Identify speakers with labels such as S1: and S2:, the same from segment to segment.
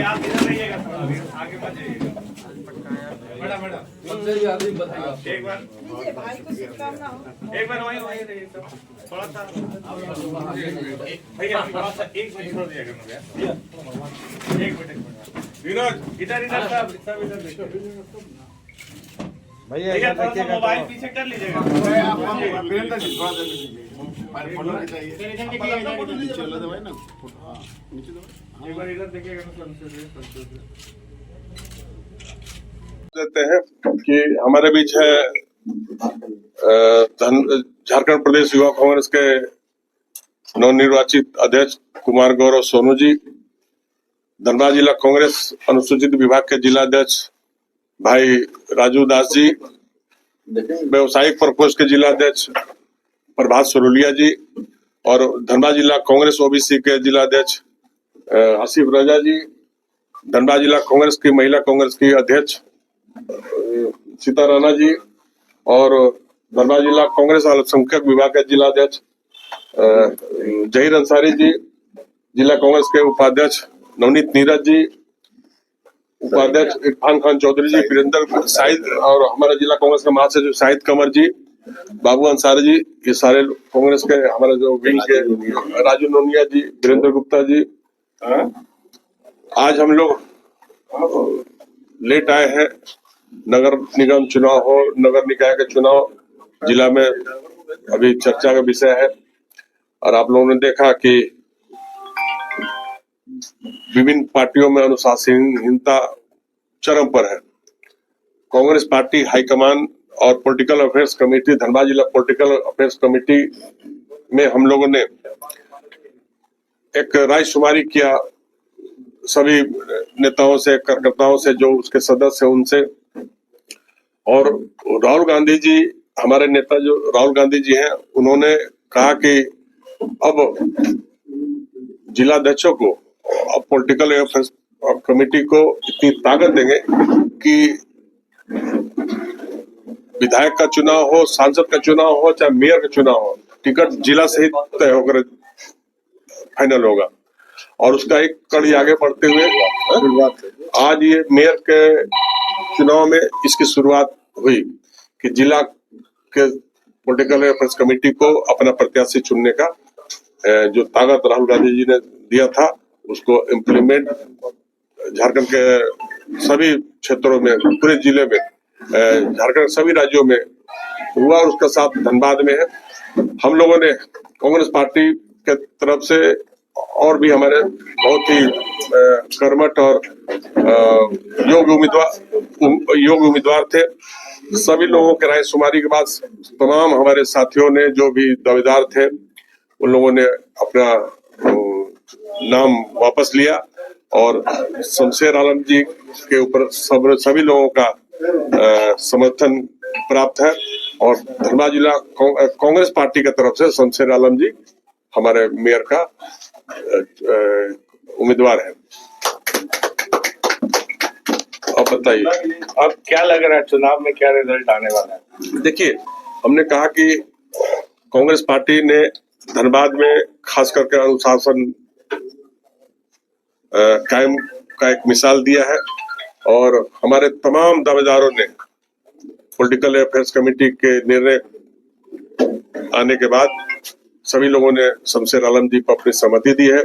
S1: आप इधर रहिएगा, आगे मत जाइएगा। बड़ा बड़ा एक बार वहीं रहिए, थोड़ा सा भैया, थोड़ा सा एक मिनट छोड़ दिया करो भैया, एक मिनट विनोद, इधर इधर सब इधर देखो भैया, थोड़ा सा मोबाइल पीछे कर लीजिएगा। एक बार इधर देखिएगा
S2: देते हैं कि हमारे बीच है झारखंड प्रदेश युवा कांग्रेस के नवनिर्वाचित अध्यक्ष कुमार गौरव सोनू जी, धनबाद जिला कांग्रेस अनुसूचित विभाग के जिला अध्यक्ष भाई राजू दास जी, व्यवसायिक प्रकोष्ठ के जिला अध्यक्ष प्रभात सरोलिया जी और धनबाद जिला कांग्रेस ओबीसी के जिला अध्यक्ष आसिफ रजा जी, धनबाद जिला कांग्रेस की महिला कांग्रेस की अध्यक्ष सीता राणा जी और धनबाद जिला कांग्रेस अल्पसंख्यक विभाग के जिला अध्यक्ष जहीर अंसारी जी, जिला कांग्रेस के उपाध्यक्ष नवनीत नीरज जी, उपाध्यक्ष इरफान खान चौधरी जी, वीरेंद्र शाहिद और हमारे जिला कांग्रेस के महासचिव शाहिद कमर जी, बाबू अंसारी जी, ये सारे कांग्रेस के हमारे जो विंग के राजू नोनिया जी, वीरेंद्र गुप्ता जी। आज हम लोग लेट आए हैं। नगर निगम चुनाव हो, नगर निकाय के चुनाव जिला में अभी चर्चा का विषय है और आप लोगों ने देखा कि विभिन्न पार्टियों में अनुशासनहीनता चरम पर है। कांग्रेस पार्टी हाईकमान और पॉलिटिकल अफेयर्स कमेटी, धनबाद जिला पॉलिटिकल अफेयर्स कमेटी में हम लोगों ने एक रायशुमारी किया सभी नेताओं से, कार्यकर्ताओं से, जो उसके सदस्य हैं उनसे, और राहुल गांधी जी, हमारे नेता जो राहुल गांधी जी हैं, उन्होंने कहा कि अब जिला अध्यक्षों को, अब पॉलिटिकल अफेयर्स कमेटी को इतनी ताकत देंगे कि विधायक का चुनाव हो, सांसद का चुनाव हो, चाहे मेयर का चुनाव हो, टिकट जिला सहित तय होकर फाइनल होगा। और उसका एक कड़ी आगे बढ़ते हुए आज ये मेयर के चुनाव में इसकी शुरुआत हुई कि जिला के पॉलिटिकल अफेयर्स कमेटी को अपना प्रत्याशी चुनने का जो ताकत राहुल गांधी जी ने दिया था, उसको इम्प्लीमेंट झारखंड के सभी क्षेत्रों में, पूरे जिले में, झारखंड सभी राज्यों में हुआ और उसका साथ धनबाद में है। हम लोगों ने कांग्रेस पार्टी के तरफ से और भी हमारे बहुत ही कर्मठ और योग्य उम्मीदवार थे। सभी लोगों के रायशुमारी के बाद तमाम हमारे साथियों ने, जो भी दावेदार थे, उन लोगों ने अपना नाम वापस लिया और शमशेर आलम जी के ऊपर सभी लोगों का समर्थन प्राप्त है और धनबाद जिला कांग्रेस पार्टी की तरफ से शमशेर आलम जी हमारे मेयर का उम्मीदवार है। अब बताइए,
S1: अब क्या लग रहा है, चुनाव में क्या रिजल्ट आने वाला है?
S2: देखिए, हमने कहा कि कांग्रेस पार्टी ने धनबाद में खास करके अनुशासन कायम का एक मिसाल दिया है और हमारे तमाम दावेदारों ने पॉलिटिकल अफेयर्स कमेटी के निर्णय आने के बाद सभी लोगों ने शमशेर आलम जी को अपनी सहमति दी है।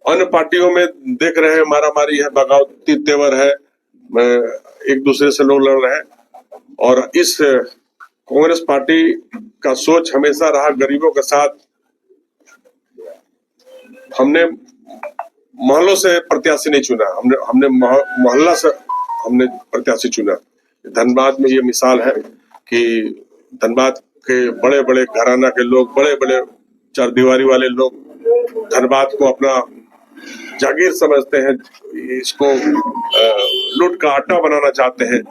S2: अन्य पार्टियों में देख रहे हैं मारामारी है, बगावती तेवर है, एक दूसरे से लोग लड़ रहे हैं और इस कांग्रेस पार्टी का सोच हमेशा रहा गरीबों के साथ। हमने मोहल्लों से प्रत्याशी नहीं चुना, हमने मोहल्ला से हमने प्रत्याशी चुना। धनबाद में ये मिसाल है कि धनबाद के बड़े बड़े घराना के लोग, बड़े बड़े चार दीवारी वाले लोग धनबाद को अपना जागीर समझते हैं, इसको लूट का आटा बनाना चाहते हैं।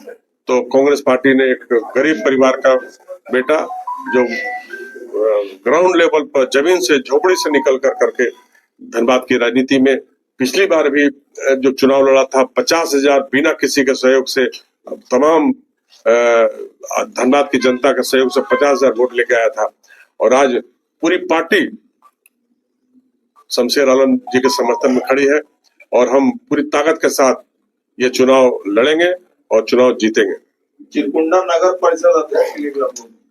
S2: तो कांग्रेस पार्टी ने एक गरीब परिवार का बेटा जो ग्राउंड लेवल पर जमीन से, झोपड़ी से निकल करके धनबाद की राजनीति में पिछली बार भी जो चुनाव लड़ा था 50,000 बिना किसी के सहयोग से तमाम धनबाद की जनता के सहयोग से 50,000 वोट लेके आया था। और आज पूरी पार्टी शमशेर आलम जी के समर्थन में खड़ी है और हम पूरी ताकत के साथ ये चुनाव लड़ेंगे और चुनाव जीतेंगे।
S3: चिरकुंडा नगर परिषद अध्यक्ष के लिए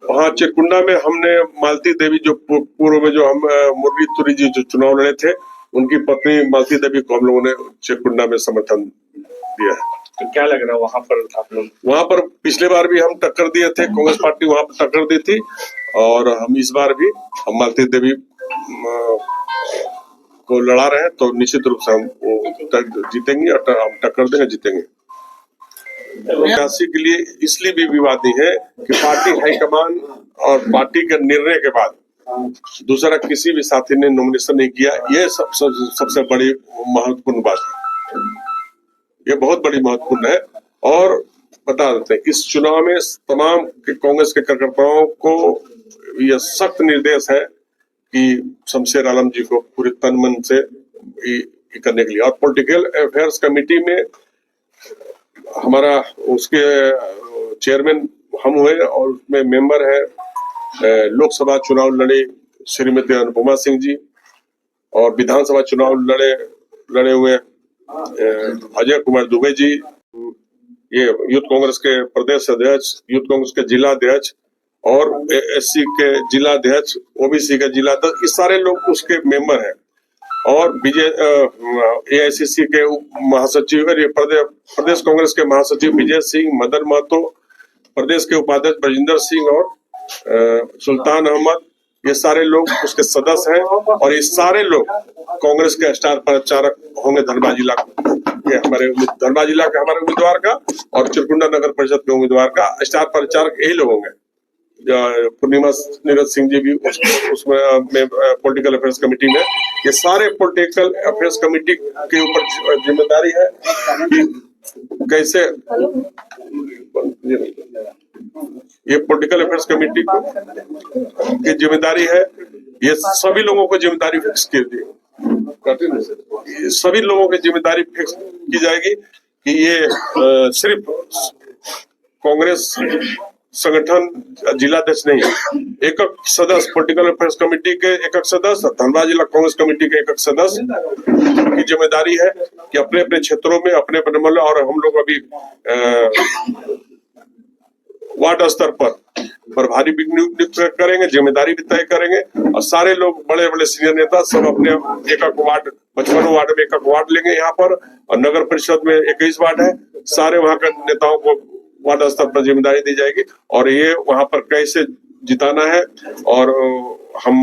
S2: हाँ, चिरकुंडा में हमने मालती देवी जो पूर्व में जो हम मुरली तुरी जी जो चुनाव लड़े थे, उनकी पत्नी मालती देवी को हम लोगों ने चिरकुंडा में समर्थन दिया है।
S1: तो क्या लग रहा है वहां पर आप लोग?
S2: वहां पर पिछले बार भी हम टक्कर दिए थे, कांग्रेस पार्टी वहां पर टक्कर दी थी और हम इस बार भी हम मालती देवी को लड़ा रहे हैं, तो निश्चित रूप से हम वो जीतेंगे और हम टक्कर देंगे, जीतेंगे। प्रत्याशी के लिए इसलिए भी विवादी है कि पार्टी हाईकमान और पार्टी के निर्णय के बाद दूसरा किसी भी साथी ने नॉमिनेशन नहीं किया। ये सबसे बड़ी महत्वपूर्ण बात है, ये बहुत बड़ी महत्वपूर्ण है। और बता देते हैं इस चुनाव में तमाम कांग्रेस के कार्यकर्ताओं को यह सख्त निर्देश है कि शमशेर आलम जी को पूरे तन मन से करने के लिए। और पॉलिटिकल अफेयर्स कमेटी में हमारा उसके चेयरमैन हम हुए और उसमें मेंबर है लोकसभा चुनाव लड़े श्रीमती अनुपमा सिंह जी और विधानसभा चुनाव लड़े हुए अजय कुमार दुबे जी, ये यूथ कांग्रेस के प्रदेश अध्यक्ष, यूथ कांग्रेस के जिला अध्यक्ष और एससी के जिला अध्यक्ष, ओबीसी के जिला अध्यक्ष, ये सारे लोग उसके मेंबर हैं। और AICC के महासचिव प्रदेश कांग्रेस के महासचिव विजय सिंह, मदन महतो, प्रदेश के उपाध्यक्ष ब्रजिंदर सिंह और सुल्तान अहमद, ये सारे लोग उसके सदस्य हैं। और ये सारे लोग कांग्रेस के स्टार प्रचारक होंगे धनबाद जिला के, धनबाद जिला के हमारे उम्मीदवार का और चिरकुंडा नगर परिषद के उम्मीदवार का स्टार प्रचारक यही लोग होंगे। पूर्णिमा नीरज सिंह जी भी उसमें पॉलिटिकल अफेयर्स कमेटी में। ये सारे पॉलिटिकल अफेयर्स कमेटी के ऊपर जिम्मेदारी है कि कैसे ये पॉलिटिकल अफेयर्स कमेटी की जिम्मेदारी है, ये सभी लोगों को जिम्मेदारी फिक्स की सभी लोगों की जिम्मेदारी फिक्स की जाएगी कि ये सिर्फ कांग्रेस संगठन जिलाध्यक्ष नहीं, एक सदस्य पॉलिटिकल अफेयर्स कमेटी के एक सदस्य, धनबाद जिला कांग्रेस कमेटी के एक सदस्य की जिम्मेदारी है कि अपने अपने क्षेत्रों में अपने अपने मतलब, और हम लोग अभी वार्ड स्तर पर प्रभारी भी नियुक्त करेंगे, जिम्मेदारी भी तय करेंगे और सारे लोग बड़े बड़े सीनियर नेता सब अपने एक वार्ड 55 वार्ड में एक वार्ड लेंगे यहाँ पर। और नगर परिषद में 21 वार्ड है, सारे वहाँ के नेताओं को वार्ड स्तर पर जिम्मेदारी दी जाएगी और ये वहां पर कैसे जिताना है और हम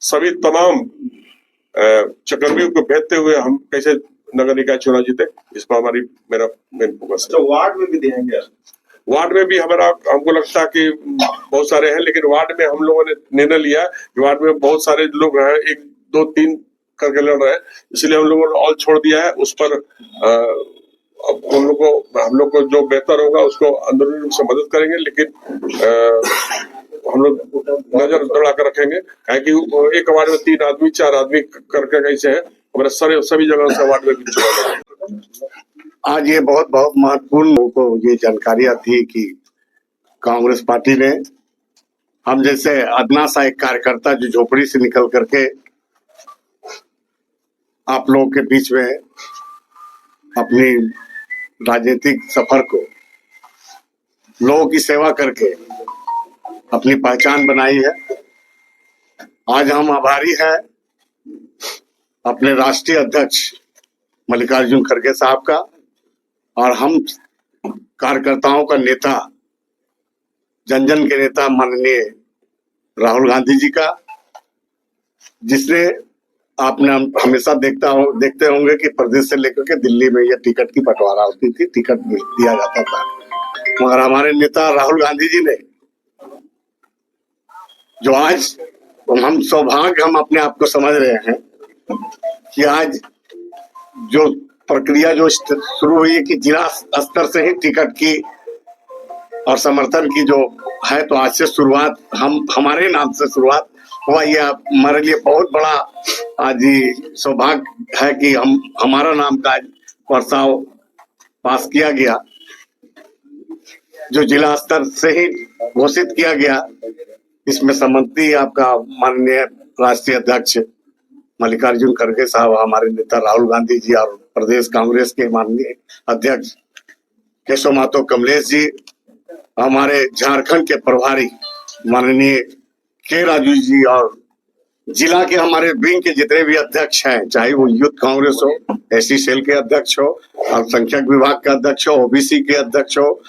S2: सभी तमाम चक्रव्यूह को भेजते हुए हम कैसे नगर निकाय चुनाव जीते, इस पर मेरा मेन फोकस है।
S3: तो वार्ड में भी देंगे?
S2: वार्ड में भी हमको लगता है कि बहुत सारे हैं, लेकिन वार्ड में हम लोगों ने निर्णय लिया कि वार्ड में बहुत सारे लोग हैं, 1 2 3 करके लड़ रहे हैं, इसलिए हम लोगों ने ऑल छोड़ दिया है। उस पर अब हम लोग को जो बेहतर होगा उसको अंदरूनी रूप से मदद करेंगे, लेकिन हम लोग नजर दौड़ा कर रखेंगे कि एक वार्ड में 3 आदमी 4 आदमी करके कैसे है, हमारे सभी जगह से वार्ड में भी चुनाव।
S4: आज ये बहुत महत्वपूर्ण लोगों को ये जानकारियां थी कि कांग्रेस पार्टी ने हम जैसे अदना सा एक कार्यकर्ता जो झोपड़ी से निकल करके आप लोगों के बीच में अपनी राजनीतिक सफर को लोगों की सेवा करके अपनी पहचान बनाई है। आज हम आभारी हैं अपने राष्ट्रीय अध्यक्ष मल्लिकार्जुन खड़गे साहब का और हम कार्यकर्ताओं का नेता, जन जन के नेता माननीय राहुल गांधी जी का, जिसने आपने हमेशा देखते होंगे कि प्रदेश से लेकर के दिल्ली में ये टिकट की बंटवारा होती थी, टिकट दिया जाता था, मगर हमारे नेता राहुल गांधी जी ने जो आज हम सौभाग्य हम अपने आप को समझ रहे हैं कि आज जो प्रक्रिया जो शुरू हुई है कि जिला स्तर से ही टिकट की और समर्थन की जो है, तो आज से शुरुआत हमारे नाम से शुरुआत हुआ, ये हमारे लिए बहुत बड़ा आज ही सौभाग्य है कि हमारा नाम का आज प्रस्ताव पास किया गया, जो जिला स्तर से ही घोषित किया गया। इसमें सम्मति आपका माननीय राष्ट्रीय अध्यक्ष मल्लिकार्जुन खड़गे साहब, हमारे नेता राहुल गांधी जी और प्रदेश कांग्रेस के माननीय अध्यक्ष केशव महतो कमलेश जी, हमारे झारखंड के प्रभारी माननीय के राजू जी और जिला के हमारे विंग के जितने भी अध्यक्ष हैं, चाहे वो यूथ कांग्रेस हो, एससी सेल के अध्यक्ष हो, अल्पसंख्यक विभाग के अध्यक्ष हो, ओबीसी के अध्यक्ष हो,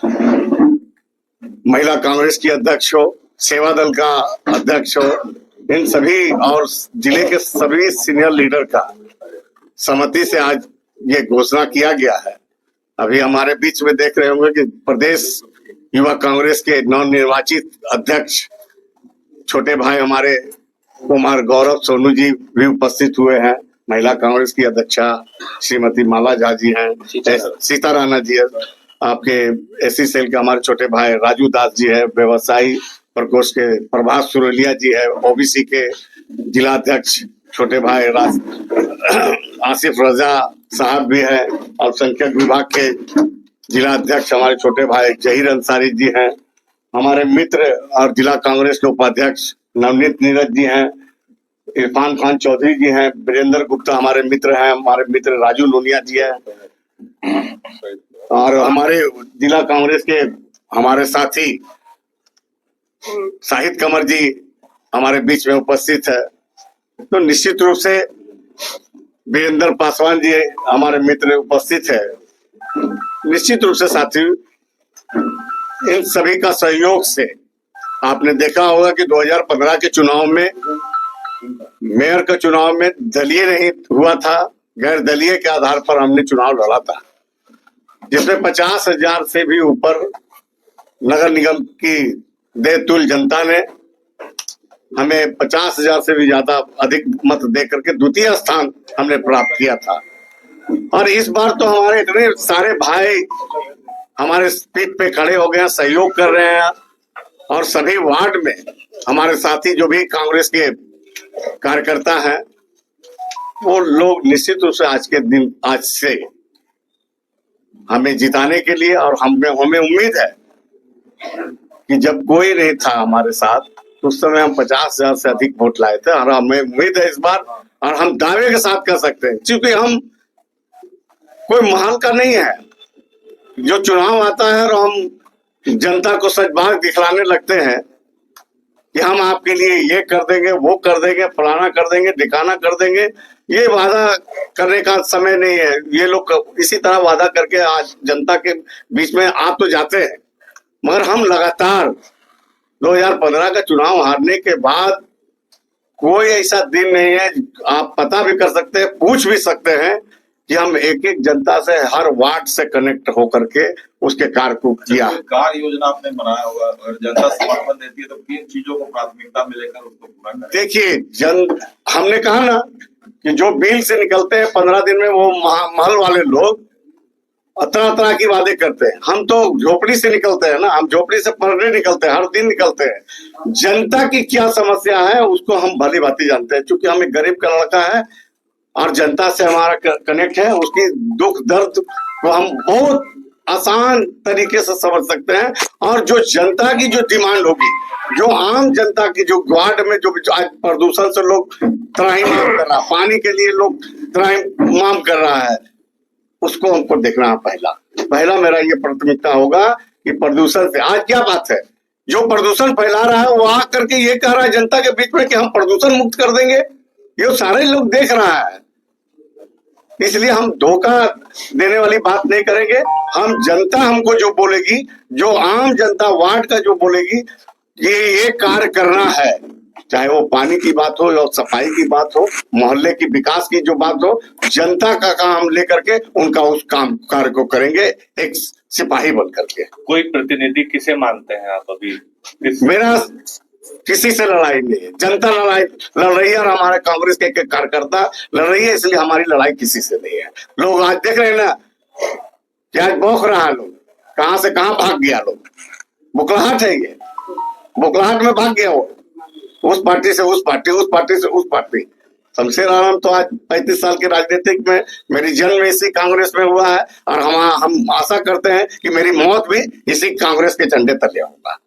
S4: महिला कांग्रेस की अध्यक्ष हो, सेवा दल का अध्यक्ष हो, इन सभी और जिले के सभी सीनियर लीडर का सहमति से आज ये घोषणा किया गया है। अभी हमारे बीच में देख रहे होंगे कि प्रदेश युवा कांग्रेस के नवनिर्वाचित अध्यक्ष छोटे भाई हमारे कुमार गौरव सोनू जी भी उपस्थित हुए हैं। महिला कांग्रेस की अध्यक्षा श्रीमती माला झा जी हैं, सीता राणा जी है, आपके एससी सेल के हमारे छोटे भाई राजू दास जी है, व्यवसायी प्रकोष्ठ के प्रभास सुरेलिया जी है, ओबीसी के जिला अध्यक्ष छोटे भाई आसिफ रजा साहब भी है, अल्पसंख्यक विभाग के जिला अध्यक्ष हमारे छोटे भाई जहीर अंसारी जी हैं, हमारे मित्र और जिला कांग्रेस के उपाध्यक्ष नवनीत नीरज जी हैं, इरफान खान चौधरी जी हैं, वीरेंद्र गुप्ता हमारे मित्र हैं, हमारे मित्र राजू लोनिया जी हैं और हमारे जिला कांग्रेस के हमारे साथी शाहिद कमर जी हमारे बीच में उपस्थित है। तो निश्चित रूप से वीरेंद्र पासवान जी हमारे मित्र उपस्थित है। निश्चित रूप से साथियों, इन सभी का सहयोग से आपने देखा होगा कि 2015 के चुनाव में, मेयर का चुनाव में दलीय नहीं हुआ था, गैर दलीय के आधार पर हमने चुनाव लड़ा था, जिसमें 50,000 से भी ऊपर नगर निगम की देतुल जनता ने हमें 50,000 से भी ज्यादा अधिक मत दे करके द्वितीय स्थान हमने प्राप्त किया था। और इस बार तो हमारे इतने सारे भाई हमारे पीठ पे खड़े हो गए, सहयोग कर रहे हैं और सभी वार्ड में हमारे साथी जो भी कांग्रेस के कार्यकर्ता हैं, वो लोग निश्चित रूप से आज के दिन, आज से हमें जिताने के लिए, और हमें उम्मीद है कि जब कोई नहीं था हमारे साथ तो उस समय हम 50,000 से अधिक वोट लाए थे, और हमें उम्मीद है इस बार, और हम दावे के साथ कह सकते हैं, क्योंकि हम कोई महल का नहीं है। जो चुनाव आता है और हम जनता को सच बात दिखलाने लगते हैं कि हम आपके लिए ये कर देंगे, वो कर देंगे, फलाना कर देंगे, ढिकाना कर देंगे, ये वादा करने का समय नहीं है। ये लोग इसी तरह वादा करके आज जनता के बीच में आ तो जाते हैं, मगर हम लगातार 2015 का चुनाव हारने के बाद कोई ऐसा दिन नहीं है, आप पता भी कर सकते हैं, पूछ भी सकते हैं कि हम एक एक जनता से हर वार्ड से कनेक्ट होकर के उसके कार्य को किया।
S3: कार्य योजना आपने बनाया होगा, अगर जनता समर्थन देती है तो किन चीजों को प्राथमिकता में लेकर उसको पूरा करें?
S4: देखिए, हमने कहा ना कि जो बिल से निकलते हैं 15 दिन में, वो महल वाले लोग तरह तरह की वादे करते हैं। हम तो झोपड़ी से निकलते हैं ना, हम झोपड़ी से पर डे निकलते हैं, हर दिन निकलते हैं। जनता की क्या समस्या है उसको हम भली भांति जानते हैं, क्योंकि हम एक गरीब का लड़का है और जनता से हमारा कनेक्ट है। उसकी दुख दर्द को हम बहुत आसान तरीके से समझ सकते हैं, और जो जनता की जो डिमांड होगी, जो आम जनता की जो वार्ड में जो आज प्रदूषण से लोग त्राहिमाम कर रहा है, पानी के लिए लोग त्राहिमाम कर रहा है, उसको हमको देखना है। पहला मेरा ये प्राथमिकता होगा कि प्रदूषण से, आज क्या बात है, जो प्रदूषण फैला रहा है वो आ करके ये कह रहा है जनता के बीच में कि हम प्रदूषण मुक्त कर देंगे, ये सारे लोग देख रहा है। इसलिए हम धोखा देने वाली बात नहीं करेंगे। हम जनता हमको जो बोलेगी, जो आम जनता वार्ड का जो बोलेगी कि ये कार्य करना है, चाहे वो पानी की बात हो या सफाई की बात हो, मोहल्ले की विकास की जो बात हो, जनता का काम लेकर के उनका उस काम कार्य को करेंगे, एक सिपाही बन करके।
S1: कोई प्रतिनिधि किसे मानते हैं आप अभी?
S4: मेरा किसी से लड़ाई नहीं है, जनता लड़ रही है और हमारे कांग्रेस के कार्यकर्ता लड़ रही है, इसलिए हमारी लड़ाई किसी से नहीं है। लोग आज देख रहे हैं ना कि आज बौख रहा है, लोग कहां से कहां भाग गया, लोग बुकलाहट है, ये बुकलाहट में भाग गया उस पार्टी से उस पार्टी, उस पार्टी से उस पार्टी। शमशेर आलम तो आज 35 साल के राजनीतिक में, मेरी जन्म इसी कांग्रेस में हुआ है और हम आशा करते हैं कि मेरी मौत भी इसी कांग्रेस के झंडे तले होगा।